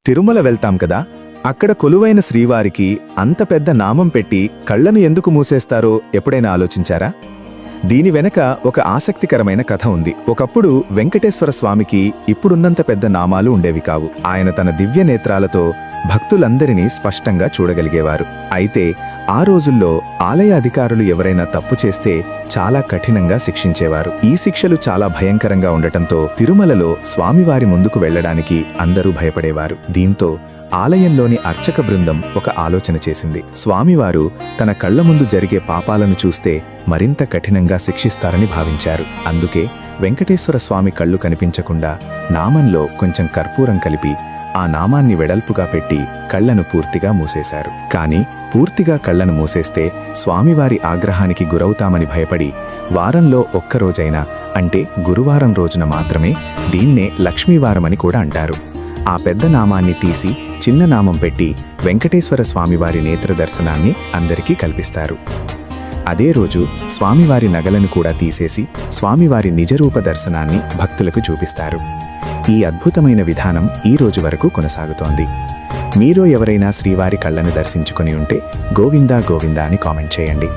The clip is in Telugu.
తిరుమల వెళ్తాం కదా, అక్కడ కొలువైన శ్రీవారికి అంత పెద్ద నామం పెట్టి కళ్లను ఎందుకు మూసేస్తారో ఎప్పుడైనా ఆలోచించారా? దీని వెనక ఒక ఆసక్తికరమైన కథ ఉంది. ఒకప్పుడు వెంకటేశ్వర స్వామికి ఇప్పుడున్నంత పెద్ద నామాలు ఉండేవి కావు. ఆయన తన దివ్య నేత్రాలతో భక్తులందరినీ స్పష్టంగా చూడగలిగేవారు. అయితే ఆ రోజుల్లో ఆలయ అధికారులు ఎవరైనా తప్పు చేస్తే చాలా కఠినంగా శిక్షించేవారు. ఈ శిక్షలు చాలా భయంకరంగా ఉండటంతో తిరుమలలో స్వామివారి ముందుకు వెళ్లడానికి అందరూ భయపడేవారు. దీంతో ఆలయంలోని అర్చక బృందం ఒక ఆలోచన చేసింది. స్వామివారు తన కళ్ల ముందు జరిగే పాపాలను చూస్తే మరింత కఠినంగా శిక్షిస్తారని భావించారు. అందుకే వెంకటేశ్వర స్వామి కళ్ళు కనిపించకుండా నామంలో కొంచెం కర్పూరం కలిపి ఆ నామాన్ని వెడల్పుగా పెట్టి కళ్లను పూర్తిగా మూసేశారు. కాని పూర్తిగా కళ్లను మూసేస్తే స్వామివారి ఆగ్రహానికి గురవుతామని భయపడి వారంలో ఒక్కరోజైనా, అంటే గురువారం రోజున మాత్రమే దీన్నే లక్ష్మీవారమని కూడా అంటారు, ఆ పెద్ద నామాన్ని తీసి చిన్న నామం పెట్టి వెంకటేశ్వర స్వామివారి నేత్ర దర్శనాన్ని అందరికీ కల్పిస్తారు. అదే రోజు స్వామివారి నగలను కూడా తీసేసి స్వామివారి నిజరూప దర్శనాన్ని భక్తులకు చూపిస్తారు. ఈ అద్భుతమైన విధానం ఈ రోజు వరకు కొనసాగుతోంది. మీలో ఎవరైనా శ్రీవారి కళ్లను దర్శించుకొని ఉంటే గోవిందా గోవిందా అని కామెంట్ చేయండి.